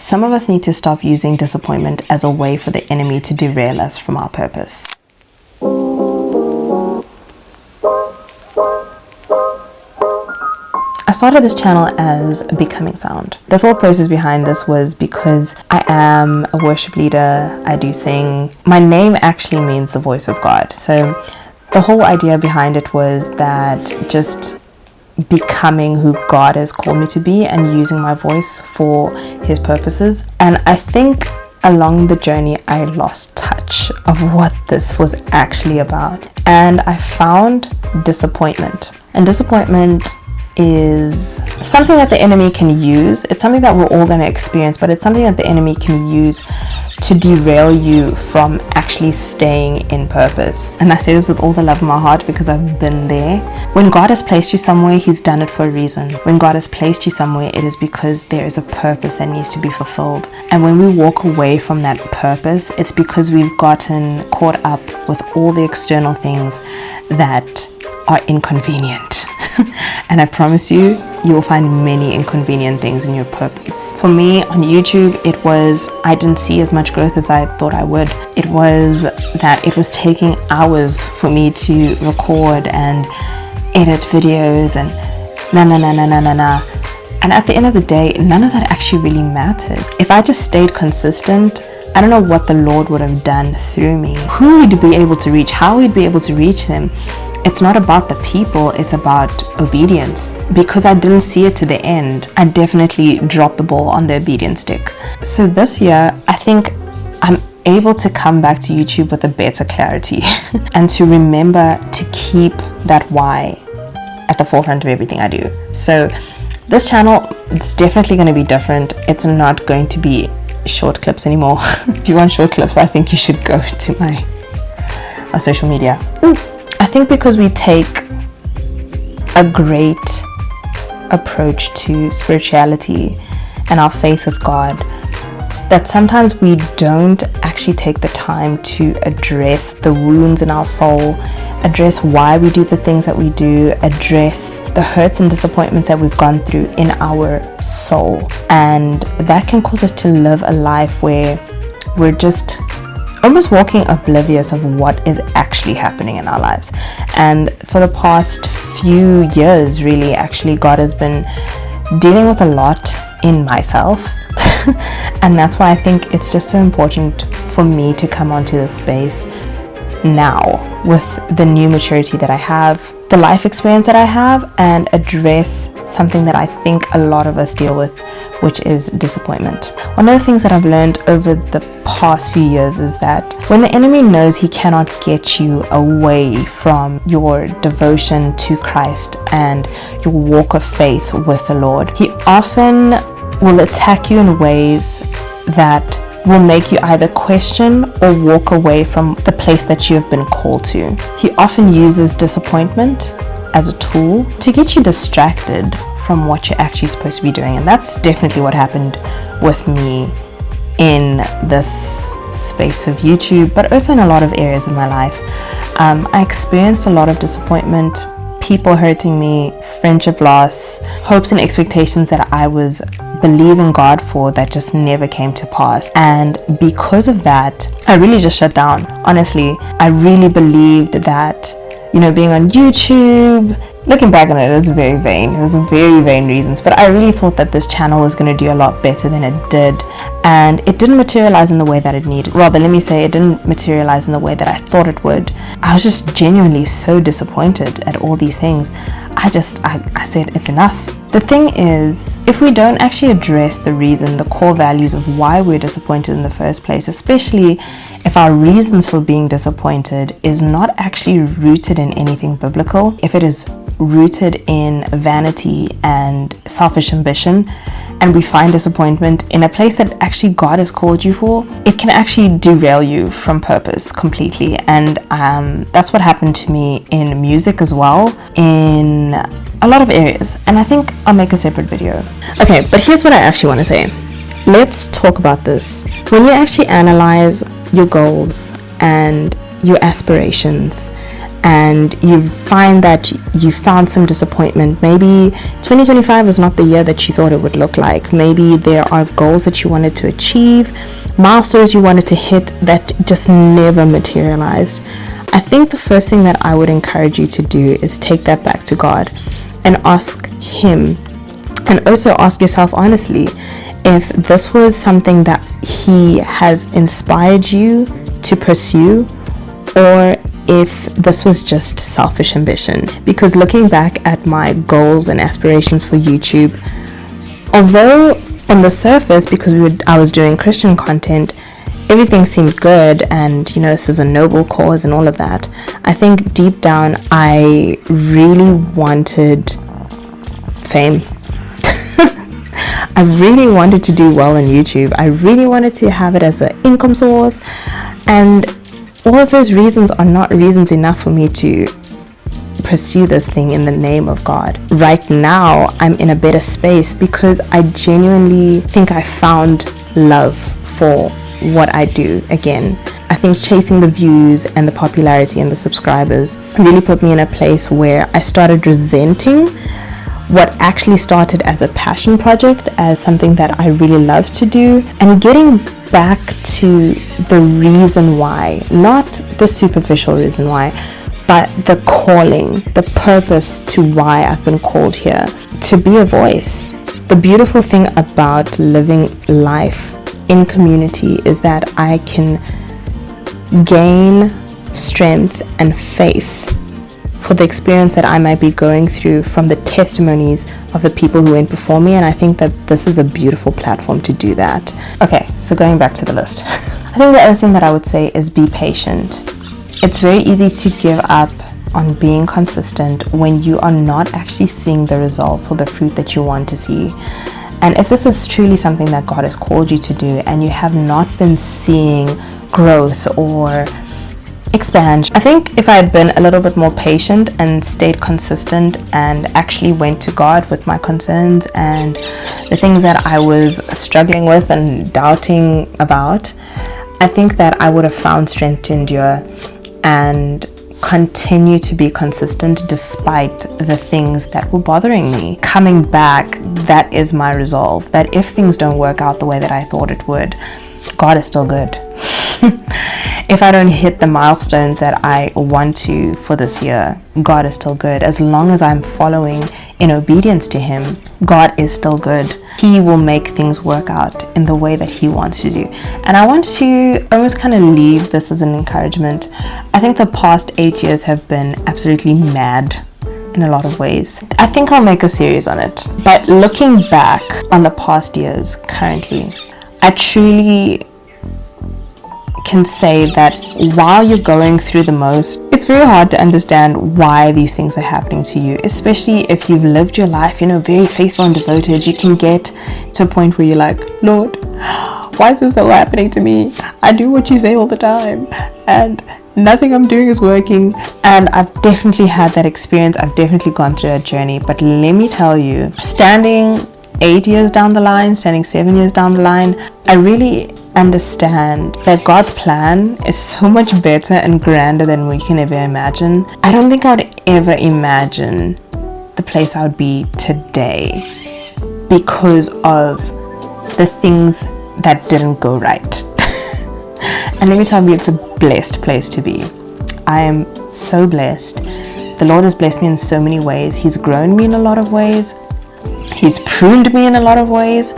Some of us need to stop using disappointment as a way for the enemy to derail us from our purpose. I started this channel as Becoming Sound. The thought process behind this was because I am a worship leader, I do sing. My name actually means the voice of God. So the whole idea behind it was that just becoming who God has called me to be and using my voice for his purposes. And I think along the journey I lost touch of what this was actually about, and I found disappointment. And disappointment is something that the enemy can use. It's something that we're all going to experience, but it's something that the enemy can use to derail you from actually staying in purpose. And I say this with all the love in my heart because I've been there. When God has placed you somewhere, he's done it for a reason. When God has placed you somewhere, it is because there is a purpose that needs to be fulfilled. And when we walk away from that purpose, it's because we've gotten caught up with all the external things that are inconvenient. And I promise you, you will find many inconvenient things in your purpose. For me on YouTube, it was I didn't see as much growth as I thought I would. It was that it was taking hours for me to record and edit videos and and at the end of the day, none of that actually really mattered. If I just stayed consistent, I don't know what the Lord would have done through me, who he'd be able to reach, how he'd be able to reach them. It's not about the people, it's about obedience. Because I didn't see it to the end, I definitely dropped the ball on the obedience stick. So this year, I think I'm able to come back to YouTube with a better clarity and to remember to keep that why at the forefront of everything I do. So this channel, it's definitely going to be different. It's not going to be short clips anymore. If you want short clips, I think you should go to my social media. I think because we take a great approach to spirituality and our faith with God, that sometimes we don't actually take the time to address the wounds in our soul, address why we do the things that we do, address the hurts and disappointments that we've gone through in our soul. And that can cause us to live a life where we're just almost walking oblivious of what is actually happening in our lives. And for the past few years, really, actually, God has been dealing with a lot in myself. And that's why I think it's just so important for me to come onto this space now with the new maturity that I have, the life experience that I have, and address something that I think a lot of us deal with, which is disappointment. One of the things that I've learned over the past few years is that when the enemy knows he cannot get you away from your devotion to Christ and your walk of faith with the Lord, he often will attack you in ways that will make you either question or walk away from the place that you have been called to. He often uses disappointment as a tool to get you distracted from what you're actually supposed to be doing. And that's definitely what happened with me in this space of YouTube, but also in a lot of areas of my life. I experienced a lot of disappointment, people hurting me, friendship loss, hopes and expectations that I was believing God for that just never came to pass. And because of that, I really just shut down. Honestly, I really believed that, being on YouTube, looking back on it, it was very vain. It was very vain reasons, but I really thought that this channel was going to do a lot better than it did. And it didn't materialize in the way that it needed. Rather, let me say it didn't materialize in the way that I thought it would. I was just genuinely so disappointed at all these things. I said, it's enough. The thing is, if we don't actually address the reason, the core values of why we're disappointed in the first place, especially if our reasons for being disappointed is not actually rooted in anything biblical, if it is rooted in vanity and selfish ambition, and we find disappointment in a place that actually God has called you for, it can actually derail you from purpose completely. And that's what happened to me in music as well, in a lot of areas. And I think I'll make a separate video. Okay, but here's what I actually want to say. Let's talk about this. When you actually analyze your goals and your aspirations and you find that you found some disappointment. Maybe 2025 was not the year that you thought it would look like. Maybe there are goals that you wanted to achieve, milestones you wanted to hit that just never materialized. I think the first thing that I would encourage you to do is take that back to God and ask Him, and also ask yourself honestly if this was something that He has inspired you to pursue, or if this was just selfish ambition. Because looking back at my goals and aspirations for YouTube, although on the surface, because I was doing Christian content, everything seemed good, and this is a noble cause and all of that, I think deep down I really wanted fame. I really wanted to do well on YouTube. I really wanted to have it as an income source, and all of those reasons are not reasons enough for me to pursue this thing in the name of God. Right now, I'm in a better space because I genuinely think I found love for what I do again. I think chasing the views and the popularity and the subscribers really put me in a place where I started resenting what actually started as a passion project, as something that I really love to do, and getting back to the reason why, not the superficial reason why, but the calling, the purpose to why I've been called here, to be a voice. The beautiful thing about living life in community is that I can gain strength and faith for the experience that I might be going through from the testimonies of the people who went before me, and I think that this is a beautiful platform to do that. Okay, so going back to the list. I think the other thing that I would say is be patient. It's very easy to give up on being consistent when you are not actually seeing the results or the fruit that you want to see. And if this is truly something that God has called you to do and you have not been seeing growth or expansion, I think if I had been a little bit more patient and stayed consistent and actually went to God with my concerns and the things that I was struggling with and doubting about, I think that I would have found strength to endure and continue to be consistent despite the things that were bothering me. Coming back, that is my resolve, that if things don't work out the way that I thought it would, God is still good. If I don't hit the milestones that I want to for this year, God is still good. As long as I'm following in obedience to Him, God is still good. He will make things work out in the way that He wants to do. And I want to almost kind of leave this as an encouragement. I think the past 8 years have been absolutely mad in a lot of ways. I think I'll make a series on it. But looking back on the past years currently, I truly can say that while you're going through the most, it's very hard to understand why these things are happening to you, especially if you've lived your life, very faithful and devoted. You can get to a point where you're like, Lord, why is this all happening to me? I do what you say all the time and nothing I'm doing is working. And I've definitely had that experience. I've definitely gone through that journey. But let me tell you, standing 8 years down the line, standing 7 years down the line, I really understand that God's plan is so much better and grander than we can ever imagine. I don't think I would ever imagine the place I would be today because of the things that didn't go right. And let me tell you, it's a blessed place to be. I am so blessed. The Lord has blessed me in so many ways. He's grown me in a lot of ways. He's pruned me in a lot of ways.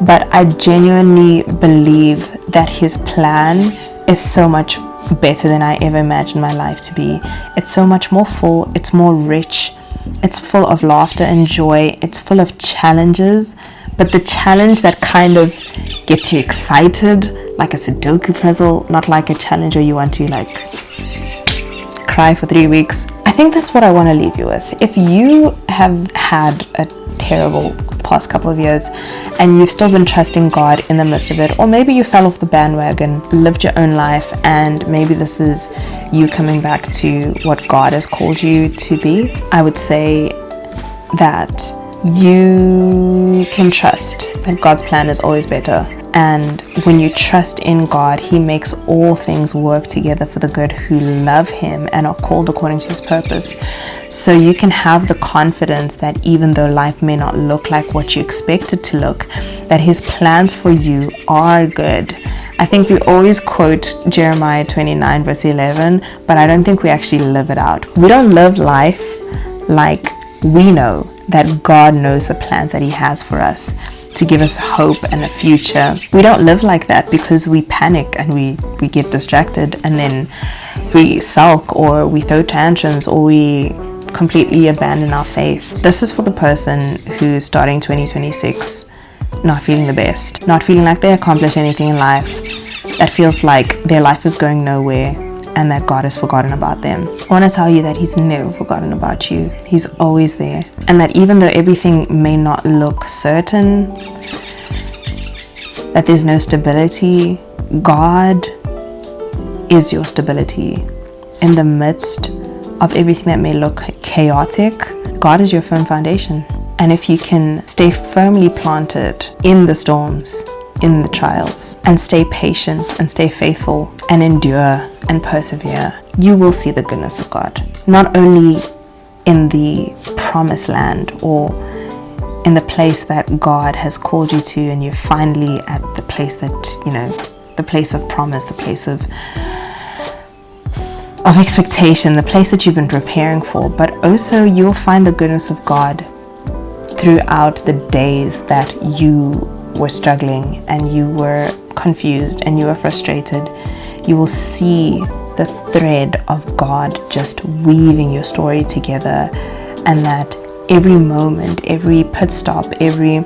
But I genuinely believe that His plan is so much better than I ever imagined my life to be. It's so much more full. It's more rich. It's full of laughter and joy. It's full of challenges. But the challenge that kind of gets you excited, like a Sudoku puzzle, not like a challenge where you want to cry for 3 weeks. I think that's what I want to leave you with. If you have had a terrible past couple of years and you've still been trusting God in the midst of it, or maybe you fell off the bandwagon, lived your own life, and maybe this is you coming back to what God has called you to be, I would say that you can trust that God's plan is always better. And when you trust in God, He makes all things work together for the good who love Him and are called according to His purpose. So you can have the confidence that even though life may not look like what you expect it to look, that His plans for you are good. I think we always quote Jeremiah 29 verse 11, but I don't think we actually live it out. We don't live life like we know that God knows the plans that He has for us, to give us hope and a future. We don't live like that because we panic and we get distracted, and then we sulk or we throw tantrums or we completely abandon our faith. This is for the person who's starting 2026 not feeling the best, not feeling like they accomplished anything in life, that feels like their life is going nowhere and that God has forgotten about them. I want to tell you that He's never forgotten about you. He's always there. And that even though everything may not look certain, that there's no stability, God is your stability. In the midst of everything that may look chaotic, God is your firm foundation. And if you can stay firmly planted in the storms, in the trials, and stay patient and stay faithful and endure and persevere, you will see the goodness of God. Not only in the promised land or in the place that God has called you to, and you're finally at the place that, the place of promise, the place of expectation, the place that you've been preparing for, but also you'll find the goodness of God throughout the days that you were struggling and you were confused and you were frustrated. You will see the thread of God just weaving your story together, and that every moment, every pit stop, every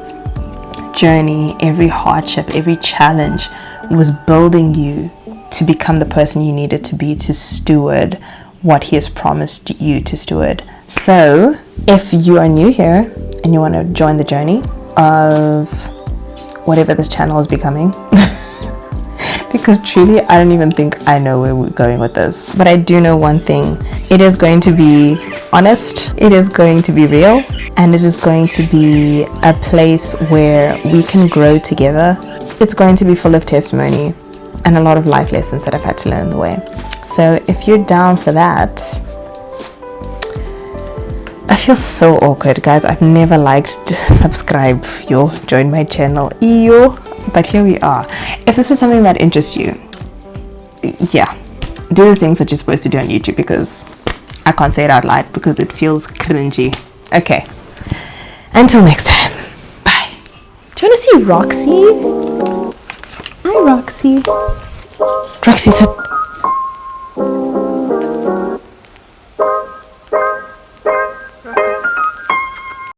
journey, every hardship, every challenge was building you to become the person you needed to be to steward what He has promised you to steward. So if you are new here and you want to join the journey of whatever this channel is becoming, because truly I don't even think I know where we're going with this, but I do know one thing: it is going to be honest, it is going to be real, and it is going to be a place where we can grow together. It's going to be full of testimony and a lot of life lessons that I've had to learn the way. So if you're down for that, I feel so awkward, guys. I've never liked subscribe, join my channel, but here we are. If this is something that interests you, yeah, do the things that you're supposed to do on YouTube, because I can't say it out loud because it feels cringy. Okay, until next time, bye. Do you want to see Roxy? Hi, Roxy. Roxy's a